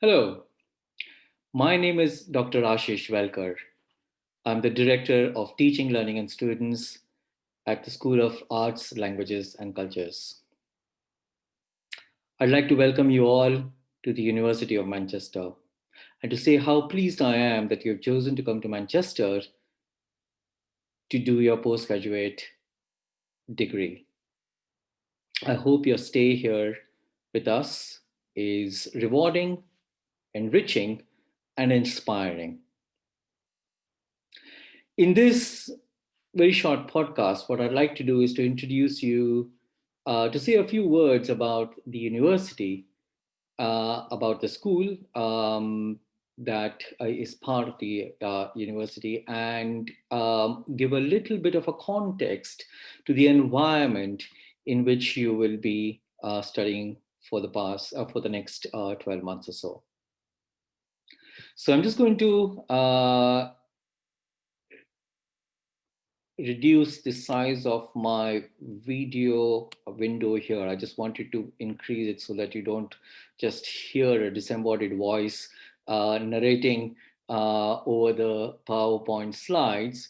Hello, my name is Dr. Ashish Velkar. I'm the Director of Teaching, Learning and Students at the School of Arts, Languages and Cultures. I'd like to welcome you all to the University of Manchester and to say how pleased I am that you've chosen to come to Manchester to do your postgraduate degree. I hope your stay here with us is rewarding, enriching, and inspiring. In this very short podcast, what I'd like to do is to introduce you to say a few words about the university, about the school that is part of the university, and give a little bit of a context to the environment in which you will be studying for the next 12 months or so. So I'm just going to reduce the size of my video window here. I just wanted to increase it so that you don't just hear a disembodied voice narrating over the PowerPoint slides.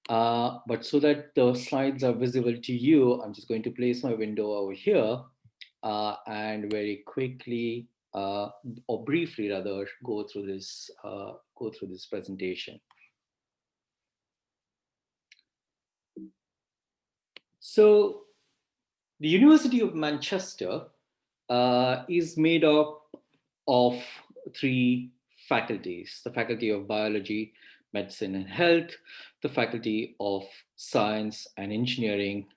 But so that the slides are visible to you, I'm just going to place my window over here and very quickly or briefly rather go through this presentation. So the University of Manchester is made up of three faculties: the Faculty of Biology, Medicine and Health, the Faculty of Science and Engineering,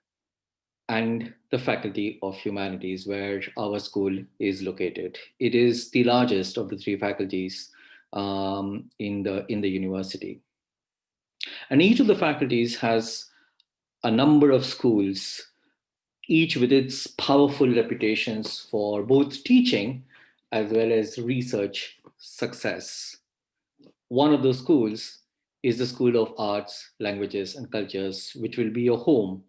and the Faculty of Humanities, where our school is located. It is the largest of the three faculties in the university. And each of the faculties has a number of schools, each with its powerful reputations for both teaching as well as research success. One of those schools is the School of Arts, Languages and Cultures, which will be your home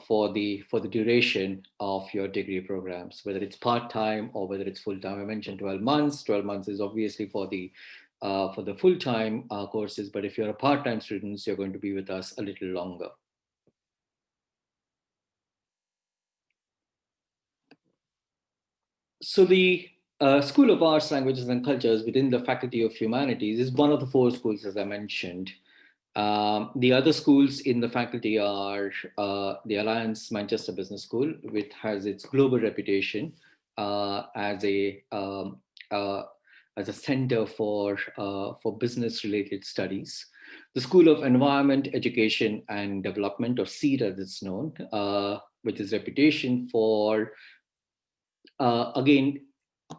for the duration of your degree programs, whether it's part-time or whether it's full-time. I mentioned 12 months. 12 months is obviously for the full-time courses, but if you're a part-time student, you're going to be with us a little longer. So the School of Arts, Languages and Cultures within the Faculty of Humanities is one of the four schools, as I mentioned. The other schools in the faculty are the Alliance Manchester Business School, which has its global reputation as a center for business-related studies. The School of Environment, Education and Development, or SEED as it's known, which is reputation for again,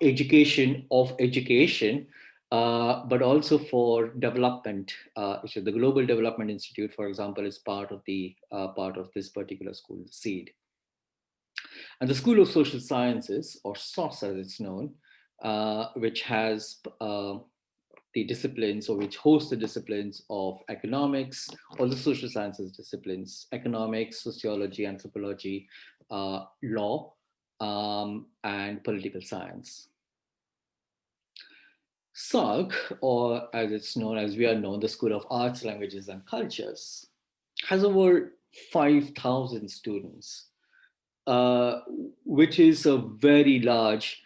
education of education, but also for development. So the Global Development Institute, for example, is part of this particular school, SEED. And the School of Social Sciences, or SOS as it's known, which has the disciplines, or which hosts the disciplines of economics, all the social sciences disciplines: economics, sociology, anthropology, law, and political science. SALC, or as it's known, as we are known, the School of Arts, Languages and Cultures, has over 5,000 students, which is a very large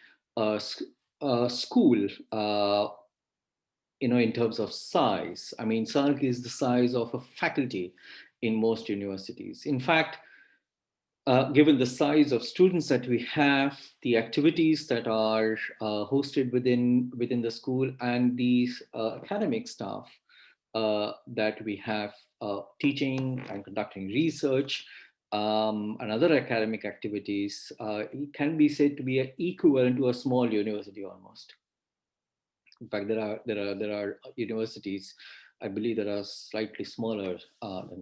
school, in terms of size. I mean, SALC is the size of a faculty in most universities. In fact, given the size of students that we have, the activities that are hosted within the school, and the academic staff that we have teaching and conducting research and other academic activities, it can be said to be equivalent to a small university almost. In fact, there are universities, I believe, that are slightly smaller than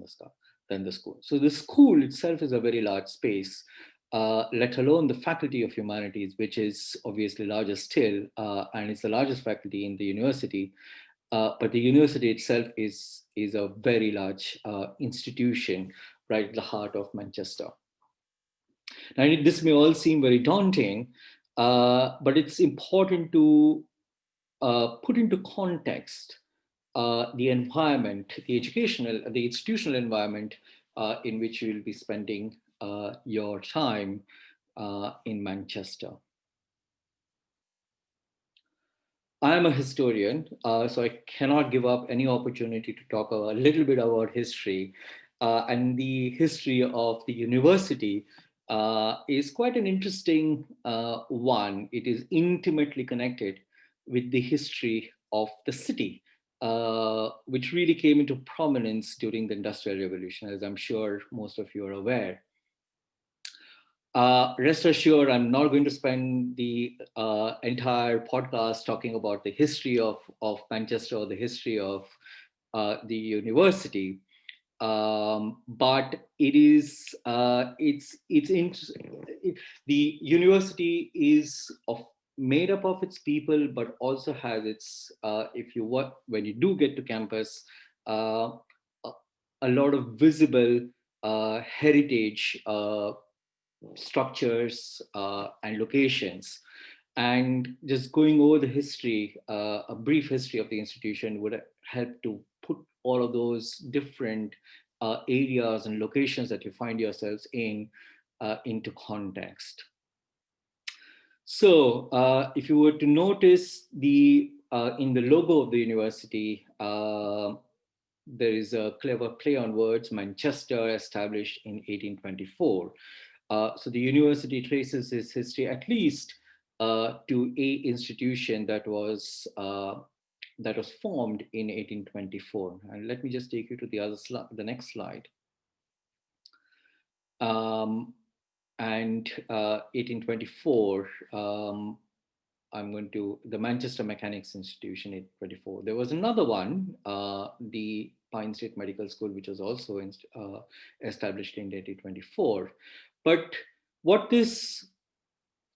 the school. So the school itself is a very large space, let alone the Faculty of Humanities, which is obviously larger still, and it's the largest faculty in the university. But the university itself is a very large institution right at the heart of Manchester. Now, this may all seem very daunting, But it's important to put into context the environment, the institutional environment in which you will be spending your time in Manchester. I am a historian, so I cannot give up any opportunity to talk a little bit about history. And the history of the university is quite an interesting one. It is intimately connected with the history of the city, which really came into prominence during the Industrial Revolution, as I'm sure most of you are aware. Rest assured, I'm not going to spend the entire podcast talking about the history of Manchester or the history of the university. But it is, the university is made up of its people, but also has its, if you work, when you do get to campus, a a lot of visible heritage structures and locations. And just going over the history, a brief history of the institution would help to put all of those different areas and locations that you find yourselves in into context. So, if you were to notice the in the logo of the university, there is a clever play on words, Manchester, established in 1824. So the university traces its history at least to a institution that was formed in 1824. And let me just take you to the next slide. And 1824, I'm going to the Manchester Mechanics Institution, 1824. There was another one, the Pine State Medical School, which was also established in 1824. But what this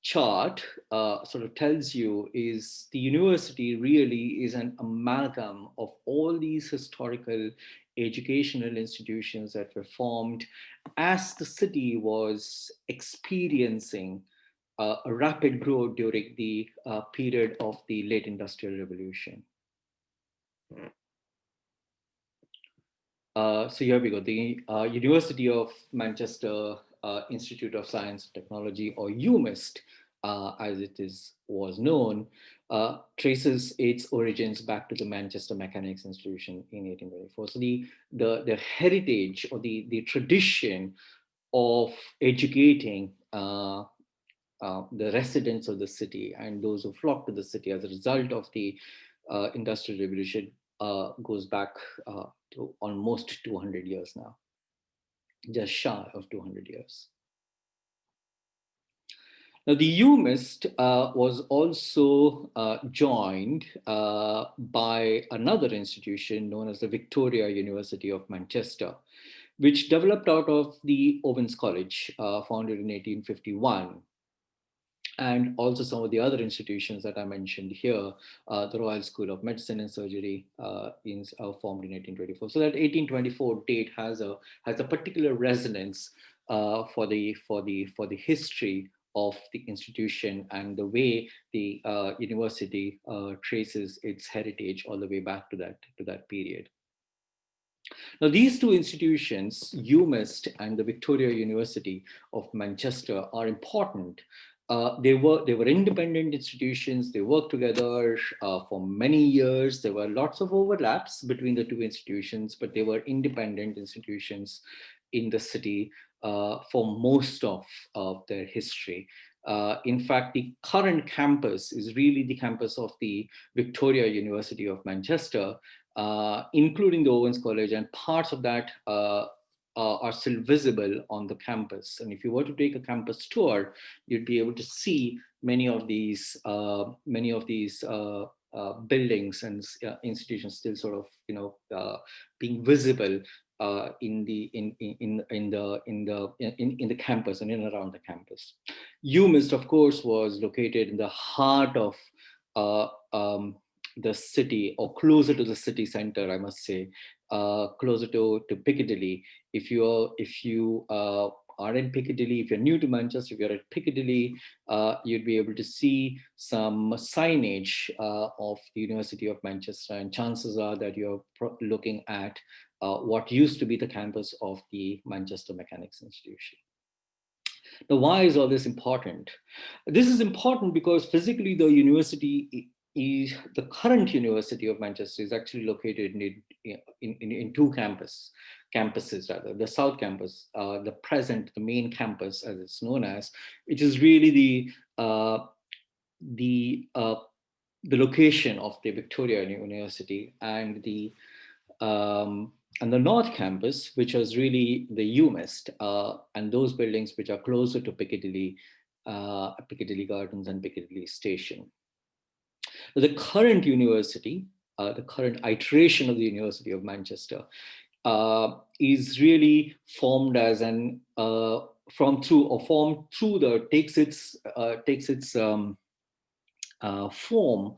chart sort of tells you is the university really is an amalgam of all these historical educational institutions that were formed as the city was experiencing a rapid growth during the period of the late Industrial Revolution. So here we go. The University of Manchester Institute of Science and Technology, or UMIST, as it was known, traces its origins back to the Manchester Mechanics Institution in 1824. So the heritage or the tradition of educating the residents of the city and those who flock to the city as a result of the Industrial Revolution goes back to almost 200 years now, just shy of 200 years. Now, the UMIST was also joined by another institution known as the Victoria University of Manchester, which developed out of the Owens College, founded in 1851. And also some of the other institutions that I mentioned here, the Royal School of Medicine and Surgery, formed in 1824. So that 1824 date has a particular resonance for the history of the institution and the way the university traces its heritage all the way back to that period. Now, these two institutions, UMIST and the Victoria University of Manchester, are important. They were independent institutions. They worked together for many years. There were lots of overlaps between the two institutions, but they were independent institutions in the city for most of their history. In fact, the current campus is really the campus of the Victoria University of Manchester, including the Owens College, and parts of that are still visible on the campus. And if you were to take a campus tour, you'd be able to see many of these buildings and institutions still sort of being visible in the campus and in and around the campus. UMIST, of course, was located in the heart of the city, or closer to the city center, I must say, closer to Piccadilly. If you are in Piccadilly, if you're new to Manchester, if you're at Piccadilly, you'd be able to see some signage of the University of Manchester, and chances are that you're looking at what used to be the campus of the Manchester Mechanics Institution. Now, why is all this important? This is important because physically the university is, the current University of Manchester is actually located in two campuses rather. The South Campus, the main campus as it's known as, which is really the uh, the location of the Victoria University, and the North Campus, which was really the UMIST, and those buildings which are closer to Piccadilly, Piccadilly Gardens and Piccadilly Station. The current university, the current iteration of the University of Manchester, is really formed as an formed through the takes its form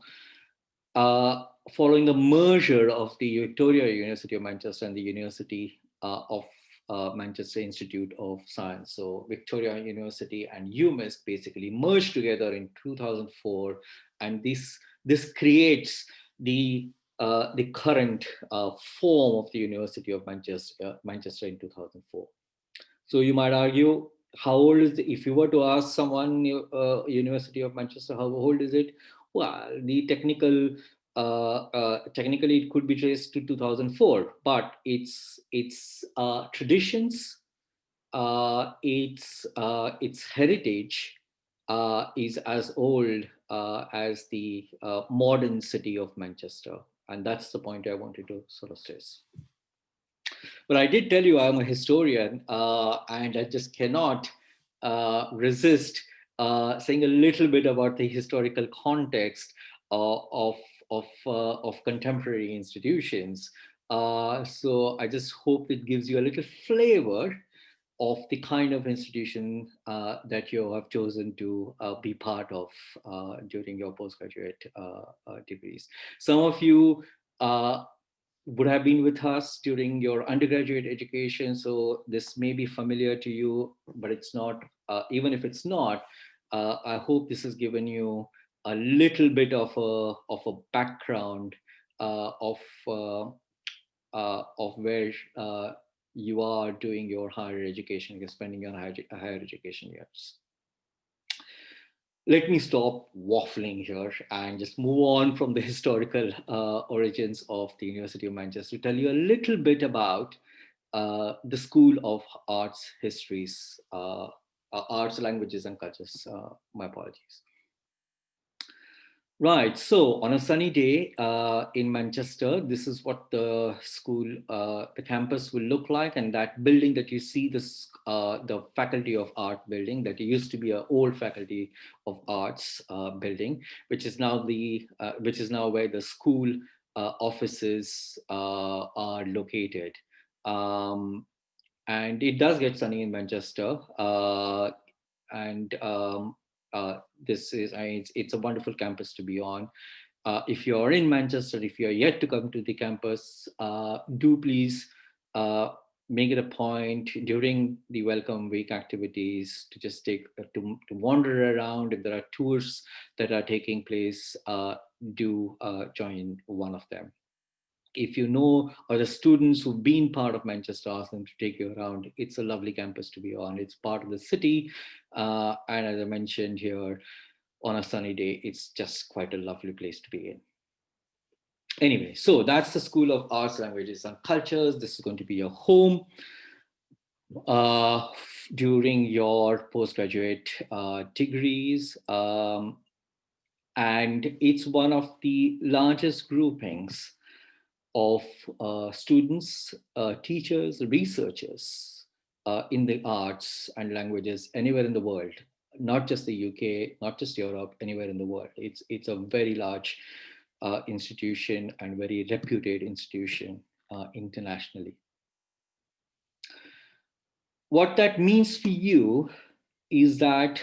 following the merger of the Victoria University of Manchester and the University of Manchester Institute of Science. So Victoria University and UMIST basically merged together in 2004, and this creates the current form of the University of Manchester in 2004. So you might argue, how old is if you were to ask someone, University of Manchester, how old is it? Well, technically it could be traced to 2004, but its traditions, its heritage is as old as the modern city of Manchester, and that's the point I wanted to sort of stress. But I did tell you I'm a historian, and I just cannot resist saying a little bit about the historical context of contemporary institutions. So I just hope it gives you a little flavor of the kind of institution that you have chosen to be part of during your postgraduate degrees. Some of you would have been with us during your undergraduate education, so this may be familiar to you, but it's not. Even if it's not, I hope this has given you a little bit of a background of where you are doing your higher education, you're spending your higher education years. Let me stop waffling here and just move on from the historical origins of the University of Manchester to tell you a little bit about the School of Arts, Histories, Arts, Languages and Cultures. My apologies. Right. So on a sunny day in Manchester, this is what the school, the campus will look like. And that building that you see, the Faculty of Art building, that used to be an old Faculty of Arts building, which is now where the school offices are located. And it does get sunny in Manchester. And it's a wonderful campus to be on. If you're in Manchester, if you're yet to come to the campus, do please make it a point during the welcome week activities to just to wander around. If there are tours that are taking place, do join one of them. If you know, or the students who've been part of Manchester, ask them to take you around. It's a lovely campus to be on. It's part of the city. And as I mentioned here, on a sunny day, it's just quite a lovely place to be in. Anyway, so that's the School of Arts, Languages and Cultures. This is going to be your home during your postgraduate degrees. And it's one of the largest groupings of students, teachers, researchers in the arts and languages anywhere in the world, not just the UK, not just Europe, anywhere in the world. It's a very large institution and very reputed institution internationally. What that means for you is that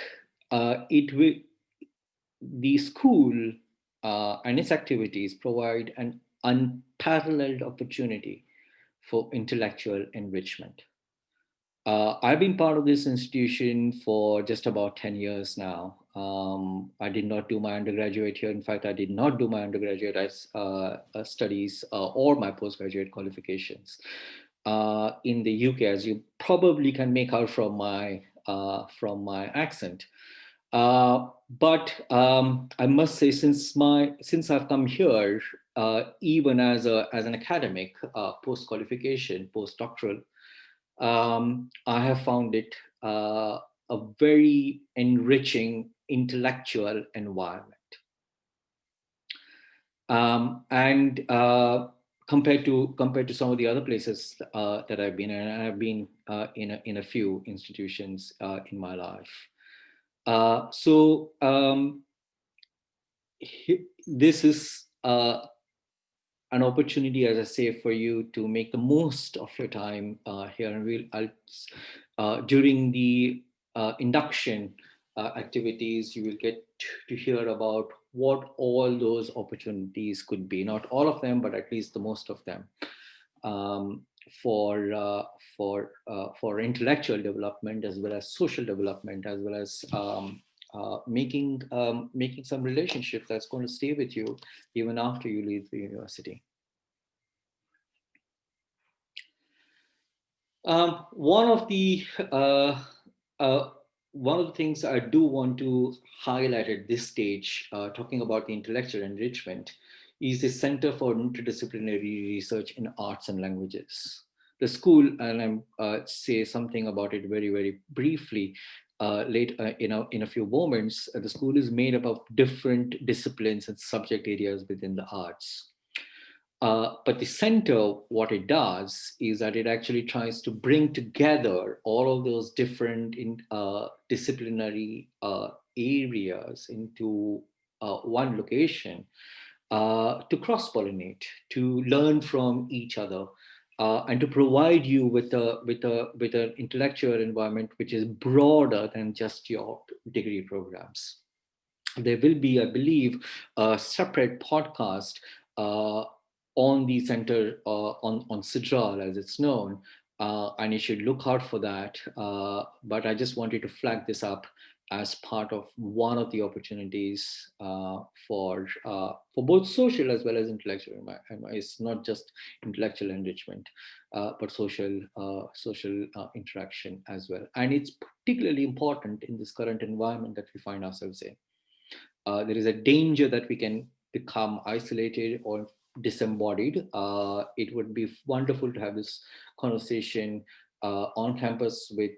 the school and its activities provide an unparalleled opportunity for intellectual enrichment. I've been part of this institution for just about 10 years now. I did not do my undergraduate here. In fact, I did not do my undergraduate studies or my postgraduate qualifications in the UK, as you probably can make out from my accent. But I must say, since I've come here, even as an academic, post qualification, postdoctoral, I have found it a very enriching intellectual environment. And compared to some of the other places that I've been in, and I've been in a few institutions in my life. This is an opportunity, as I say, for you to make the most of your time here. And during the induction activities, you will get to hear about what all those opportunities could be. Not all of them, but at least the most of them. Um, for for intellectual development, as well as social development, as well as making some relationship that's going to stay with you even after you leave the university. One of the uh, one of the things I do want to highlight at this stage, talking about the intellectual enrichment, is the Center for Interdisciplinary Research in Arts and Languages. The school, and I'm say something about it very briefly late in a few moments. The school is made up of different disciplines and subject areas within the arts. But the center, what it does is that it actually tries to bring together all of those different disciplinary areas into one location to cross pollinate, to learn from each other, and to provide you with an intellectual environment which is broader than just your degree programs. There will be, I believe, a separate podcast uh, on the center on Sidral, as it's known, and you should look out for that. But I just wanted to flag this up as part of one of the opportunities for both social as well as intellectual. It's not just intellectual enrichment, but social interaction as well, and it's particularly important in this current environment that we find ourselves in. There is a danger that we can become isolated or disembodied. It would be wonderful to have this conversation on campus with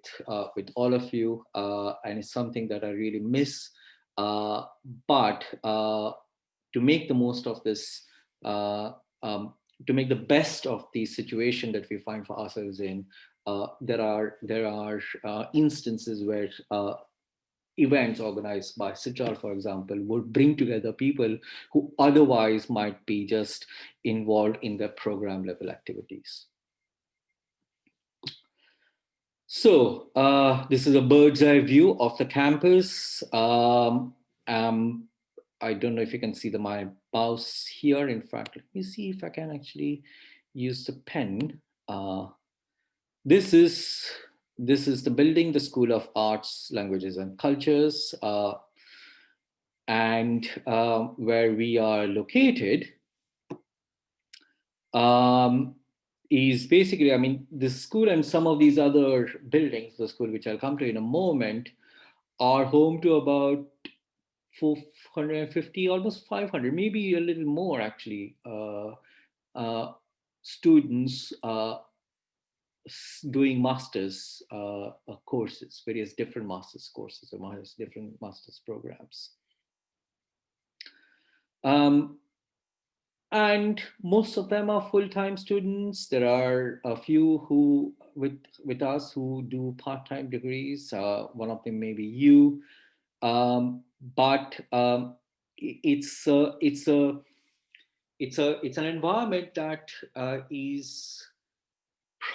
all of you, and it's something that I really miss. But to make the most of this, uh, um, to make the best of the situation that we find for ourselves in, there are instances where events organized by Sitral, for example, would bring together people who otherwise might be just involved in their program level activities. So this is a bird's eye view of the campus. Um, I don't know if you can see my mouse here. In fact, let me see if I can actually use the pen. Uh, this is this is the building, the School of Arts, Languages and Cultures. And where we are located um, is basically, I mean, this school and some of these other buildings, the school which I'll come to in a moment, are home to about 450, almost 500, maybe a little more actually, students doing master's courses, various different master's courses, or different master's programs. Um, and most of them are full-time students. There are a few who with us who do part-time degrees. One of them may be you, but it's an environment that is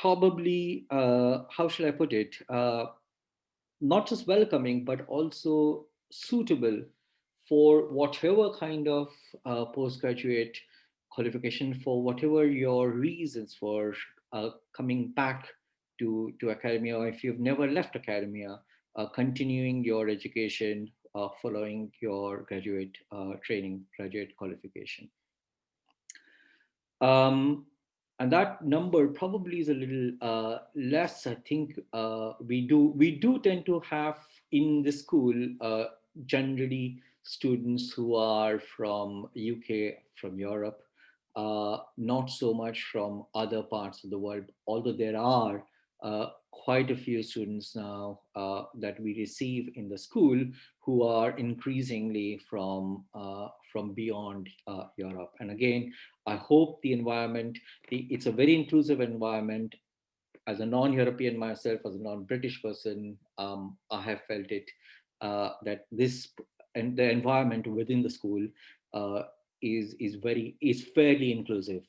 probably, how should I put it, not just welcoming but also suitable for whatever kind of postgraduate qualification, for whatever your reasons for coming back to academia, or if you've never left academia, continuing your education, following your graduate training, graduate qualification. Um, and that number probably is a little less. I think we do tend to have in the school generally students who are from UK, from Europe, not so much from other parts of the world. Although there are quite a few students now that we receive in the school who are increasingly from beyond Europe. And again, I hope the environment, it's a very inclusive environment. As a non-European myself, as a non-British person, I have felt it that this and the environment within the school uh, is fairly inclusive,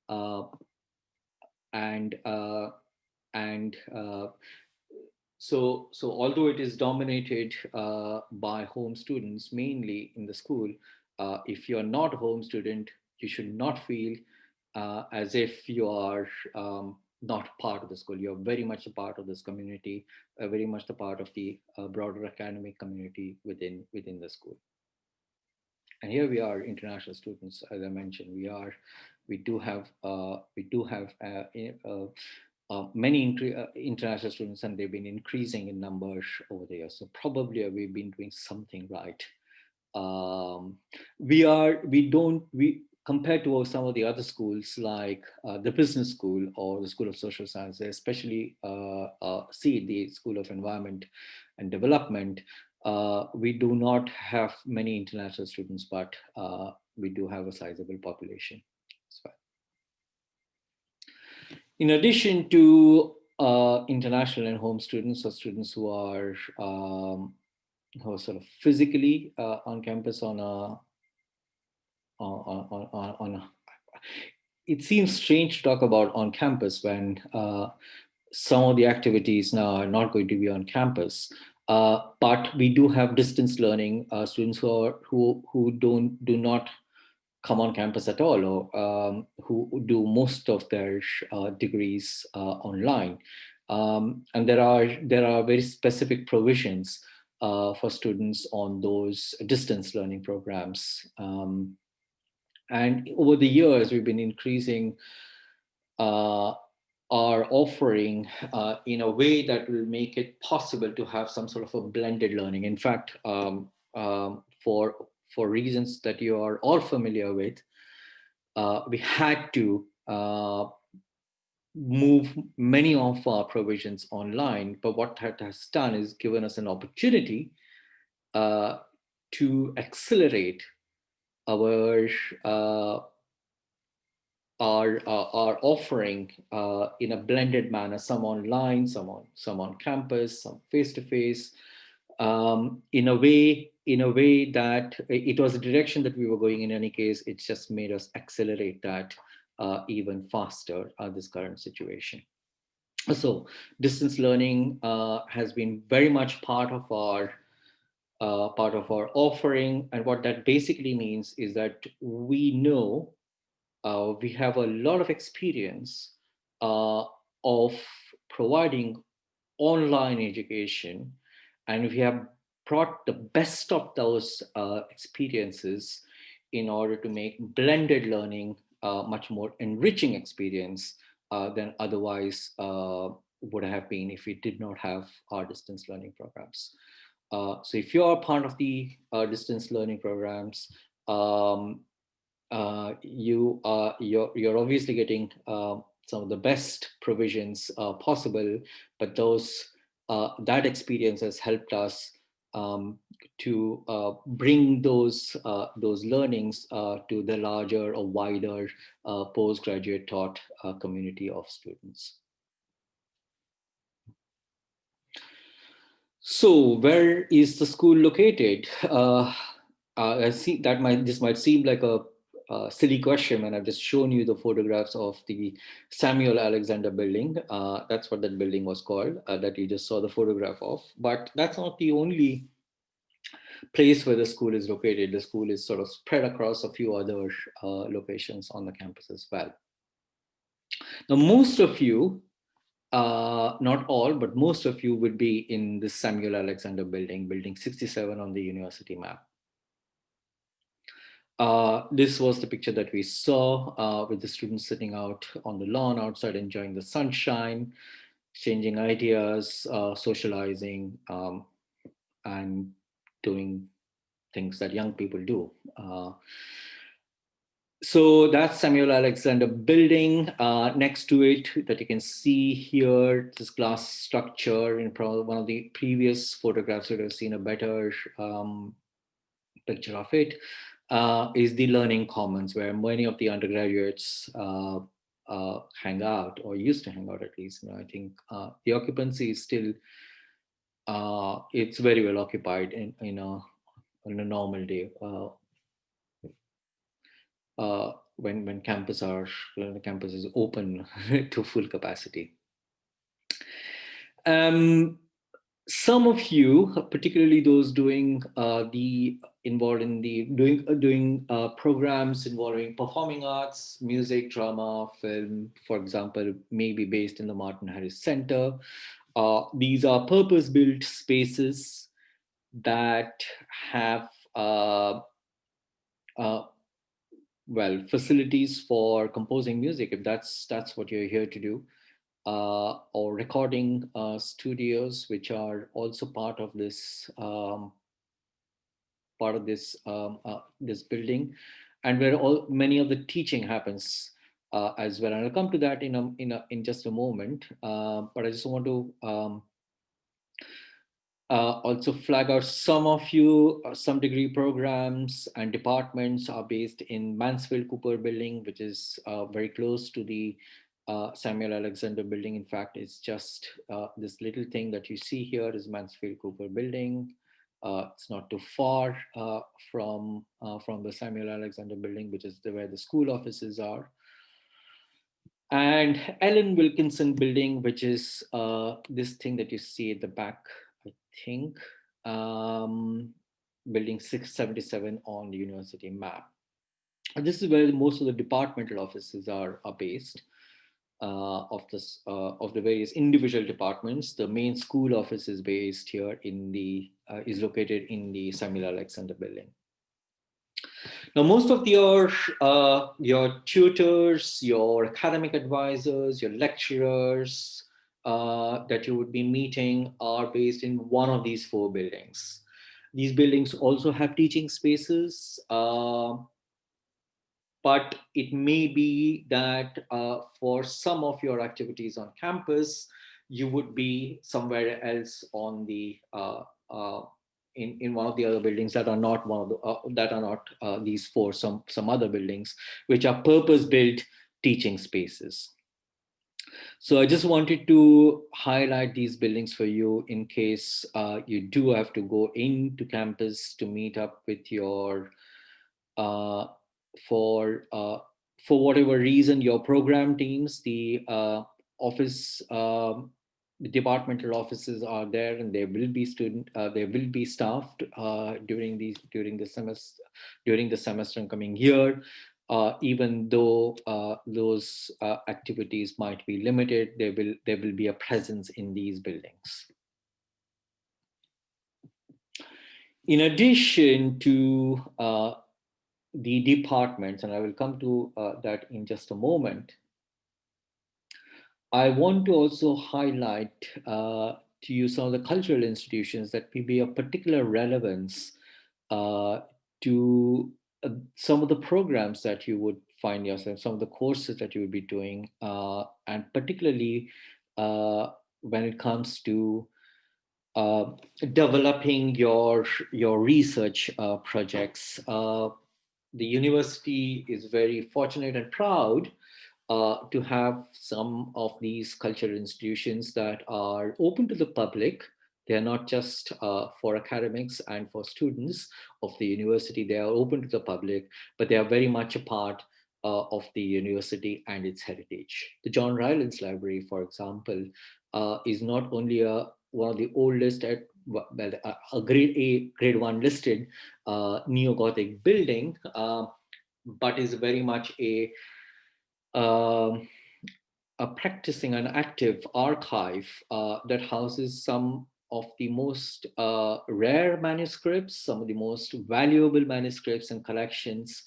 uh, and and so although it is dominated by home students mainly in the school, if you're not a home student, you should not feel as if you are not part of the school. You're very much a part of this community, very much a part of the broader academic community within the school. And here we are, international students. As I mentioned, we do have many international students, and they've been increasing in numbers over the years. So probably we've been doing something right. We compared to some of the other schools like the business school or the School of Social Sciences, especially see the School of Environment and Development. We do not have many international students, but we do have a sizable population as well. In addition to international and home students, or students who are sort of physically on campus on a, it seems strange to talk about on campus when some of the activities now are not going to be on campus. But we do have distance learning students who do not come on campus at all, or who do most of their degrees online. And there are very specific provisions for students on those distance learning programs. And over the years, we've been increasing uh, our offering in a way that will make it possible to have some sort of a blended learning. In fact, for reasons that you are all familiar with, we had to move many of our provisions online. But what that has done is given us an opportunity to accelerate our uh, our offering in a blended manner, some online, some on campus, some face to face, in a way that it was a direction that we were going in any case. It just made us accelerate that even faster this current situation. So distance learning has been very much part of our offering, and what that basically means is that we have a lot of experience of providing online education, and we have brought the best of those experiences in order to make blended learning a much more enriching experience than otherwise would have been if we did not have our distance learning programs. So if you are part of the distance learning programs, um, you're obviously getting some of the best provisions possible, but that experience has helped us to bring those learnings to the larger or wider postgraduate taught community of students. So, where is the school located? I see that this might seem like a silly question when I've just shown you the photographs of the Samuel Alexander building. That's what that building was called, that you just saw the photograph of. But that's not the only place where the school is located. The school is sort of spread across a few other locations on the campus as well. Now, most of you not all, but most of you would be in the Samuel Alexander building, building 67 on the university map. This was the picture that we saw with the students sitting out on the lawn outside, enjoying the sunshine, exchanging ideas, socializing, and doing things that young people do. So that's Samuel Alexander building. Next to it, that you can see here, this glass structure. In probably one of the previous photographs, you'd have seen a better picture of it. Is the Learning Commons, where many of the undergraduates hang out, or used to hang out at least. I think the occupancy is still, it's very well occupied on a normal day. When the campus is open to full capacity. Some of you, particularly those doing involved in the doing programs involving performing arts, music, drama, film, for example, may be based in the Martin Harris Center. These are purpose-built spaces that have facilities for composing music, if that's what you're here to do, or recording studios, which are also part of this building, and where many of the teaching happens as well. And I'll come to that in just a moment. But I just want to also flag out some of you, some degree programs and departments are based in Mansfield Cooper building, which is very close to the Samuel Alexander building. In fact, it's just this little thing that you see here is Mansfield Cooper building. It's not too far from the Samuel Alexander building, which is where the school offices are. And Ellen Wilkinson building, which is this thing that you see at the back, I think, building 677 on the university map. And this is where most of the departmental offices are based of the various individual departments. The main school office is based here is located in the Samuel Alexander building. Now, most of your tutors, your academic advisors, your lecturers that you would be meeting are based in one of these four buildings. These buildings also have teaching spaces, but it may be that for some of your activities on campus, you would be somewhere else on the in one of the other buildings that are not these four, some other buildings which are purpose built teaching spaces. So I just wanted to highlight these buildings for you in case you do have to go into campus to meet up with your for whatever reason, your program teams, the office, the departmental offices are there, and there will be there will be staffed during the semester and coming year. Even though those activities might be limited, there will be a presence in these buildings. In addition to the departments, and I will come to that in just a moment, I want to also highlight to you some of the cultural institutions that may be of particular relevance to some of the programs that you would find yourself, some of the courses that you would be doing, and particularly when it comes to developing your research projects. The university is very fortunate and proud to have some of these cultural institutions that are open to the public. They are not just for academics and for students of the university. They are open to the public, but they are very much a part of the university and its heritage. The John Rylands Library, for example, is not only one of the oldest a grade 1 listed neo-Gothic building, but is very much a practicing an active archive that houses some of the most rare manuscripts, some of the most valuable manuscripts and collections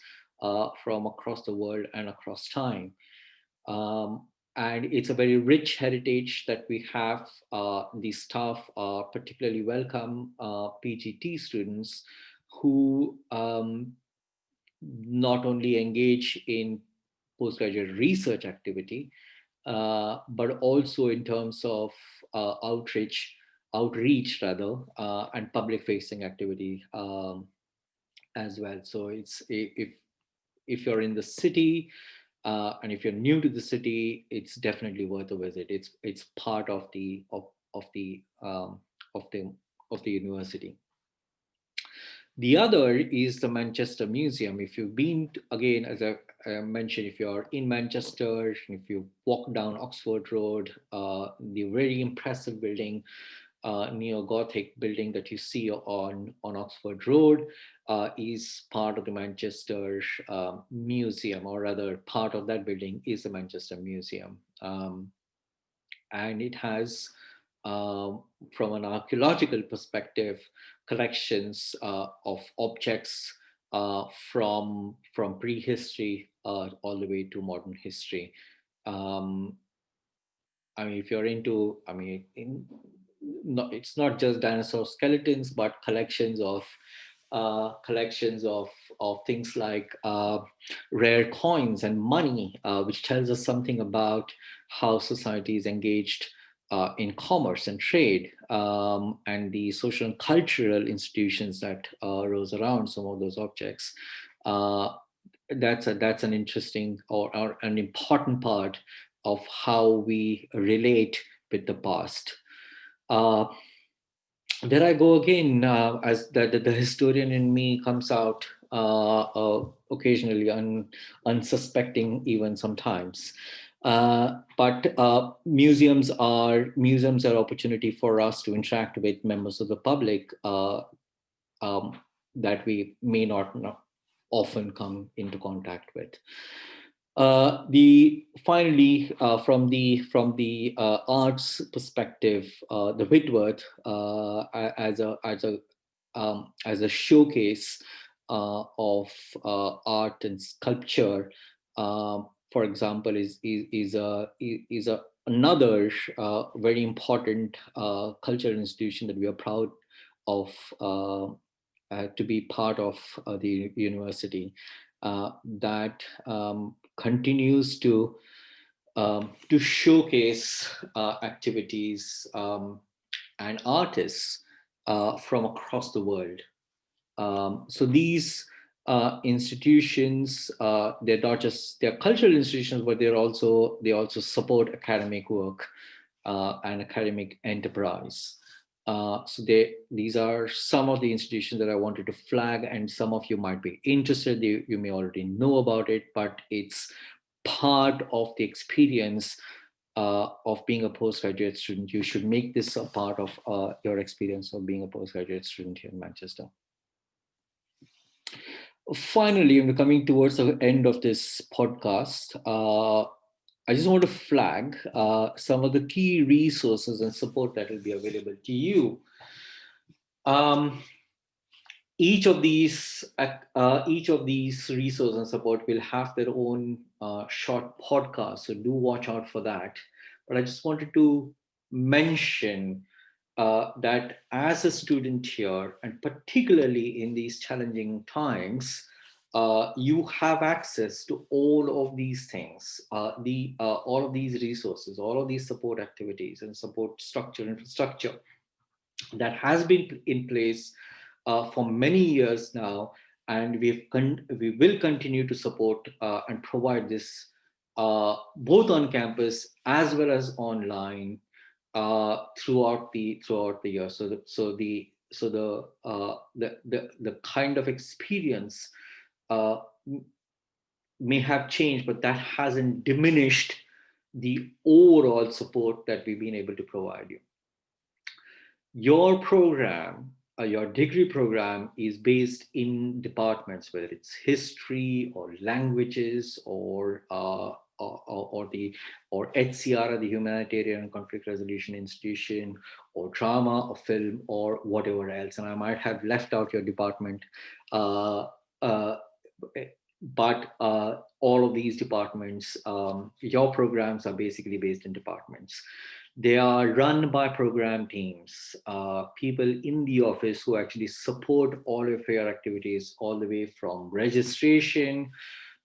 from across the world and across time. Um, and it's a very rich heritage that we have. The staff are particularly welcome PGT students who not only engage in postgraduate research activity, but also in terms of outreach rather, and public facing activity as well. So if you're in the city and if you're new to the city, it's definitely worth a visit. It's part of of the of the of the university. The other is the Manchester Museum. If you've been, again, as I mentioned, if you're in Manchester, if you walk down Oxford Road, the very impressive building, neo-Gothic building that you see on Oxford Road, is part of the Manchester Museum, or rather, part of that building is the Manchester Museum. And it has, uh, from an archaeological perspective, collections of objects from prehistory all the way to modern history. Um, I mean, if you're into, I mean, it's not just dinosaur skeletons, but collections of things like rare coins and money, which tells us something about how society is engaged in commerce and trade, and the social and cultural institutions that rose around some of those objects. Uh, that's an interesting, or an important part of how we relate with the past. Uh, there I go again, as the historian in me comes out occasionally, unsuspecting even sometimes. But museums are opportunity for us to interact with members of the public um, that we may not often come into contact with. The finally, from the arts perspective, the Whitworth as a showcase of art and sculpture, for example, is a another very important cultural institution that we are proud of to be part of the university, that continues to showcase activities and artists from across the world. So these institutions, they're cultural institutions, but they also support academic work and academic enterprise. These are some of the institutions that I wanted to flag, and some of you might be interested. You may already know about it, but it's part of the experience of being a postgraduate student. You should make this a part of your experience of being a postgraduate student here in Manchester. Finally, we're coming towards the end of this podcast. I just want to flag some of the key resources and support that will be available to you. Um, each of these resources and support will have their own short podcast, so do watch out for that. But I just wanted to mention that as a student here, and particularly in these challenging times, you have access to all of these things, all of these resources, all of these support activities and support infrastructure that has been in place for many years now, and we will continue to support and provide this both on campus as well as online throughout the year. The kind of experience uh, may have changed, but that hasn't diminished the overall support that we've been able to provide you. Your program, your degree program, is based in departments, whether it's history or languages or HCR, the Humanitarian Conflict Resolution Institution, or drama or film or whatever else. And I might have left out your department, uh, uh, but all of these departments, your programs are basically based in departments. They are run by program teams, people in the office who actually support all of your activities, all the way from registration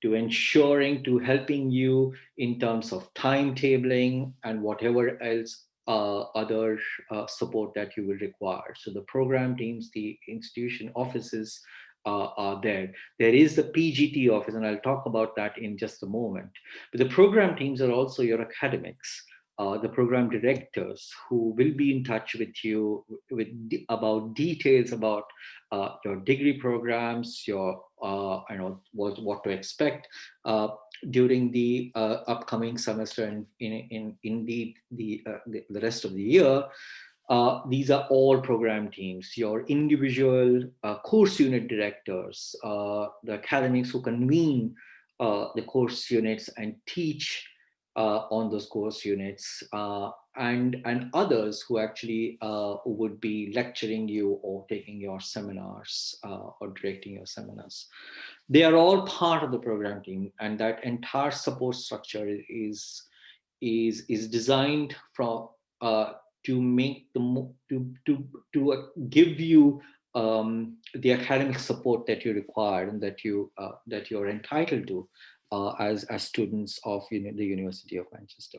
to ensuring to helping you in terms of timetabling and whatever else other support that you will require. So the program teams, the institution offices are there. There is the PGT office, and I'll talk about that in just a moment. But the program teams are also your academics. The program directors who will be in touch with you about details about your degree programs, your what to expect during the upcoming semester and in the rest of the year. These are all program teams, your individual course unit directors, the academics who convene the course units and teach on those course units, and others who actually would be lecturing you or taking your seminars or directing your seminars. They are all part of the program team, and that entire support structure is designed from to make to give you the academic support that you require and that you're entitled to as students of the University of Manchester.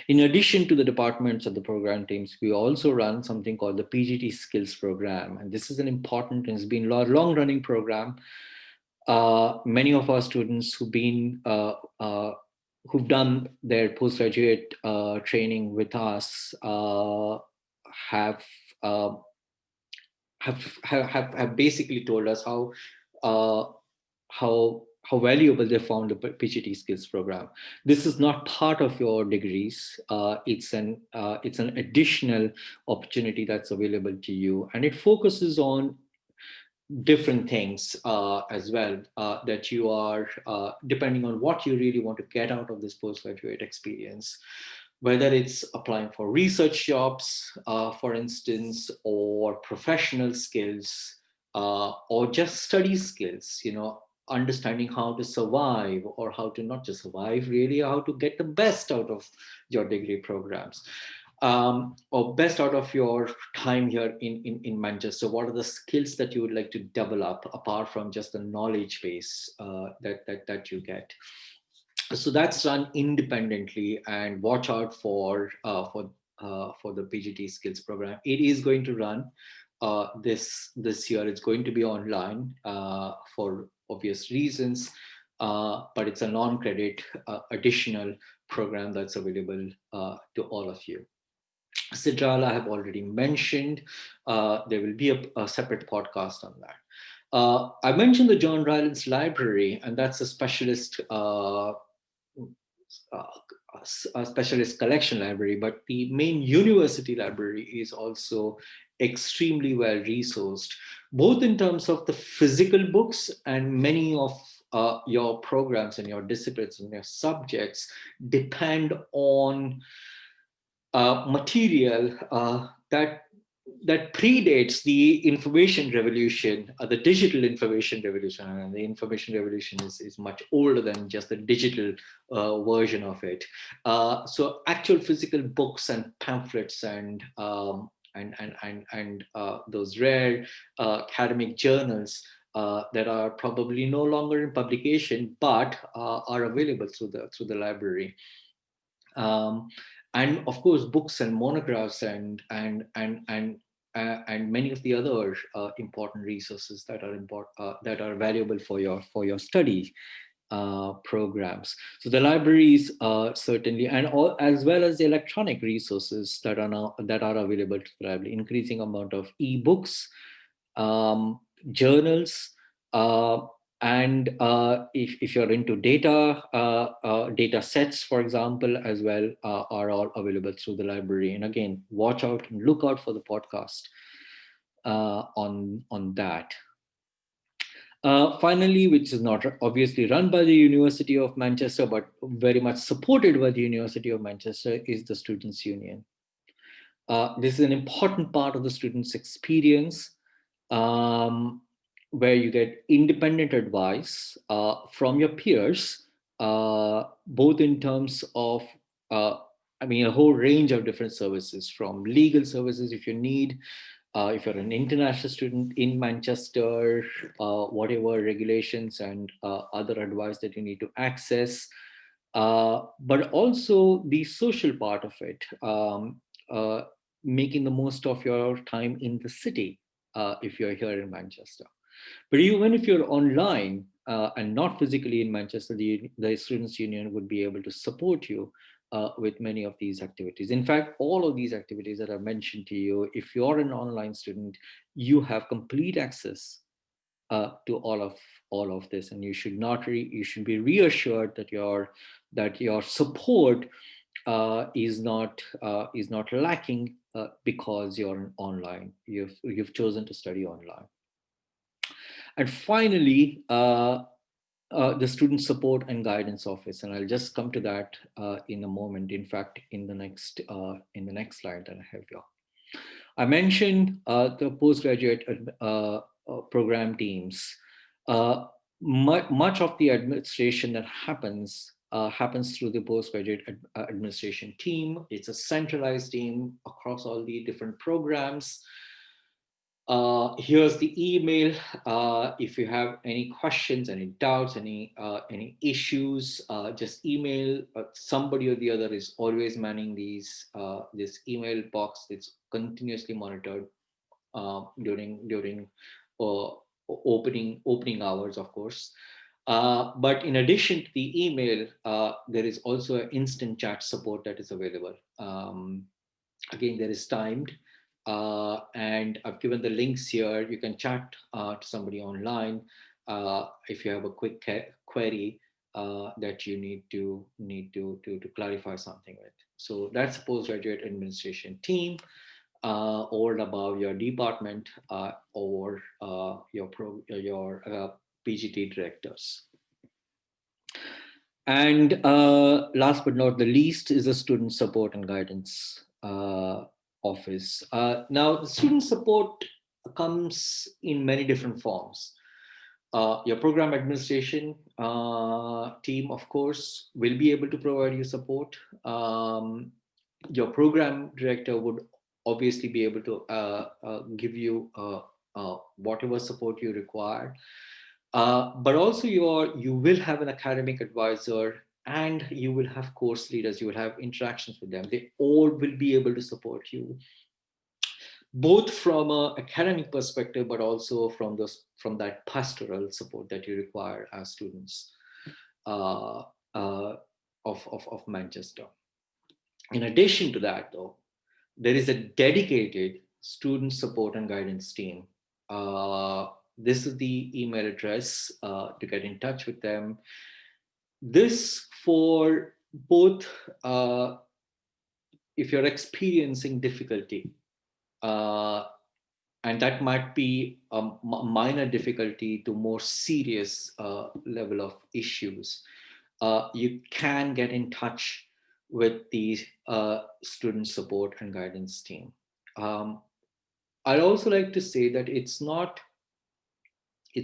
In addition to the departments of the program teams, we also run something called the PGT Skills Program, and this is an important and it's been a long-running program. Many of our students who've done their postgraduate training with us have, uh, have basically told us uh, how valuable they found the PGT Skills Program. This is not part of your degrees. It's an additional opportunity that's available to you, and it focuses on different things as well that you are depending on what you really want to get out of this postgraduate experience, whether it's applying for research jobs, for instance, or professional skills, or just study skills, understanding how to survive, or how to not just survive, really, how to get the best out of your degree programs, or best out of your time here in Manchester. What are the skills that you would like to develop apart from just the knowledge base that you get? So that's run independently, and watch out for the PGT Skills Program. It is going to run this year. It's going to be online for obvious reasons, but it's a non-credit additional program that's available to all of you. Sidral, I have already mentioned. There will be a separate podcast on that. I mentioned the John Rylands Library, and that's a specialist a specialist collection library, but the main university library is also extremely well resourced, both in terms of the physical books, and many of your programs and your disciplines and your subjects depend on material that predates the information revolution, the digital information revolution. And the information revolution is much older than just the digital version of it. So actual physical books and pamphlets and those rare academic journals that are probably no longer in publication, but are available through the library. Um, and of course, books and monographs and many of the other important resources that are valuable for your study programs. So the libraries certainly, and all, as well as the electronic resources that are available to the library, increasing amount of ebooks, journals, and if you're into data sets, for example, as well, are all available through the library. And again, watch out and look out for the podcast on that. Finally, which is not obviously run by the University of Manchester, but very much supported by the University of Manchester, is the Students' Union. This is an important part of the student's experience, um, where you get independent advice from your peers, both in terms of, uh, a whole range of different services, from legal services if you need, if you're an international student in Manchester, whatever regulations and other advice that you need to access, but also the social part of it, uh, making the most of your time in the city if you're here in Manchester. But even if you're online and not physically in Manchester, the Students' Union would be able to support you with many of these activities. In fact, all of these activities that I mentioned to you, if you're an online student, you have complete access to all of this, and you should not you should be reassured that your support is not lacking because you're online. You've chosen to study online. And finally, the Student Support and Guidance Office, and I'll just come to that in a moment. In fact, in the next slide that I have here, I mentioned the postgraduate program teams. Much of the administration that happens through the postgraduate administration team. It's a centralized team across all the different programs. Here's the email. If you have any questions, any doubts, any issues, just email. Somebody or the other is always manning this email box. It's continuously monitored during uh, opening hours, of course. But in addition to the email, there is also an instant chat support that is available. Again, there is timed, and I've given the links here. You can chat to somebody online if you have a quick query that you need to clarify something with. So that's the postgraduate administration team, or above your department, or your PGT directors. And last but not the least is the Student Support and Guidance Office. Now, the student support comes in many different forms. Your program administration team, of course, will be able to provide you support. Your program director would obviously be able to give you whatever support you require. But also you will have an academic advisor, and you will have course leaders. You will have interactions with them. They all will be able to support you, both from an academic perspective, but also from that pastoral support that you require as students uh, uh, of Manchester. In addition to that, though, there is a dedicated student support and guidance team. This is the email address to get in touch with them. This for both if you're experiencing difficulty, uh, and that might be a minor difficulty to more serious level of issues, you can get in touch with the student support and guidance team. Um, I'd also like to say that it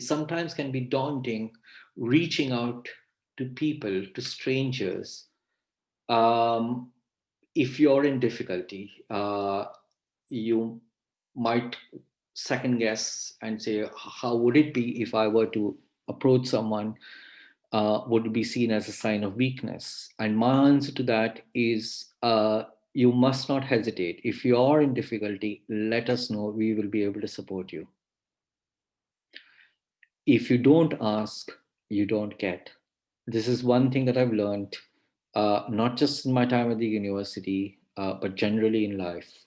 sometimes can be daunting reaching out to people, to strangers, um, if you're in difficulty. You might second guess and say, how would it be if I were to approach someone? Would it be seen as a sign of weakness? And my answer to that is, you must not hesitate. If you are in difficulty, let us know. We will be able to support you. If you don't ask, you don't get. This is one thing that I've learned, not just in my time at the university, but generally in life.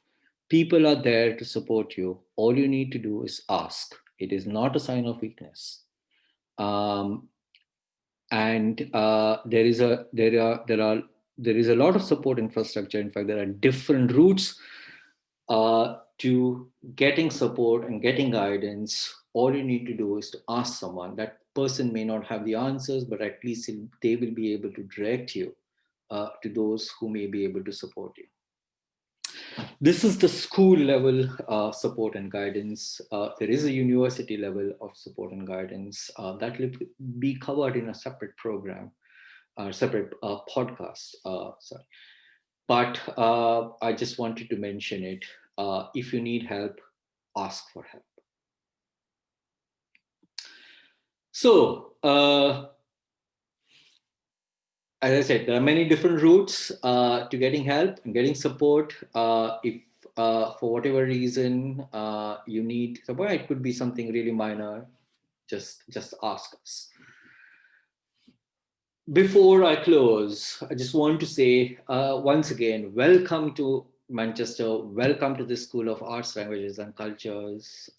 People are there to support you. All you need to do is ask. It is not a sign of weakness. Um, and there is a lot of support infrastructure. In fact, there are different routes to getting support and getting guidance all you need to do is to ask someone. That person may not have the answers, but at least they will be able to direct you to those who may be able to support you. This is the school level support and guidance. There is a university level of support and guidance that will be covered in a separate program, separate podcast. Sorry. But I just wanted to mention it. If you need help, ask for help. So, as I said, there are many different routes to getting help and getting support. If for whatever reason you need support, it could be something really minor. Just ask us. Before I close, I just want to say once again, welcome to Manchester. Welcome to the School of Arts, Languages and Cultures.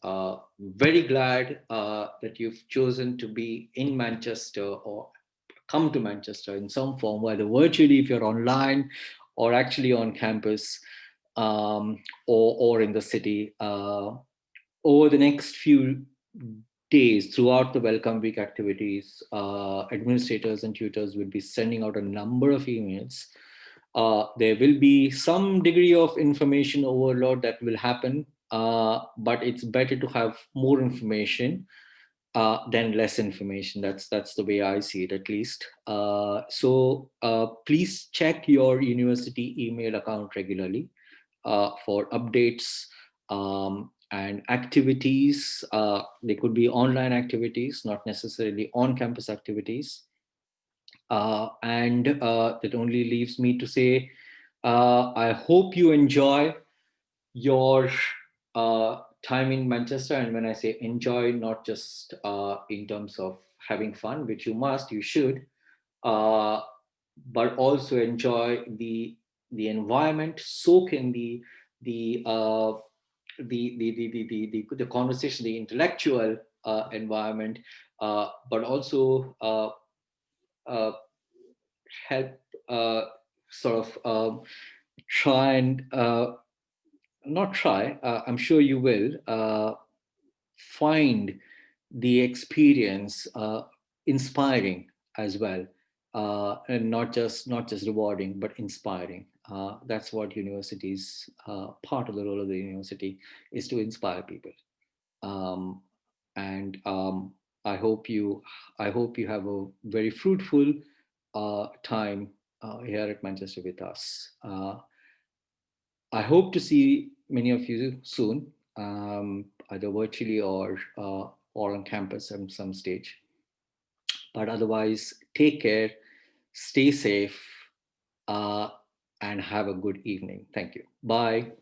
Very glad that you've chosen to be in Manchester or come to Manchester in some form, whether virtually if you're online or actually on campus, or in the city. Over the next few days throughout the welcome week activities, administrators and tutors will be sending out a number of emails. There will be some degree of information overload that will happen, but it's better to have more information than less information. That's the way I see it, at least. So please check your university email account regularly for updates and activities. They could be online activities, not necessarily on-campus activities. And that only leaves me to say, I hope you enjoy your time in Manchester. And when I say enjoy, not just in terms of having fun, which you must, you should, uh, but also enjoy the environment, soak in the uh, the conversation, the intellectual environment, but also uh, help sort of try and not try. I'm sure you will find the experience inspiring as well, and not just rewarding, but inspiring. That's what universities, part of the role of the university is to inspire people. Um, and I hope you I hope you have a very fruitful time here at Manchester with us. I hope to see many of you soon, either virtually or on campus at some stage. But otherwise, take care, stay safe, uh, and have a good evening. Thank you. Bye.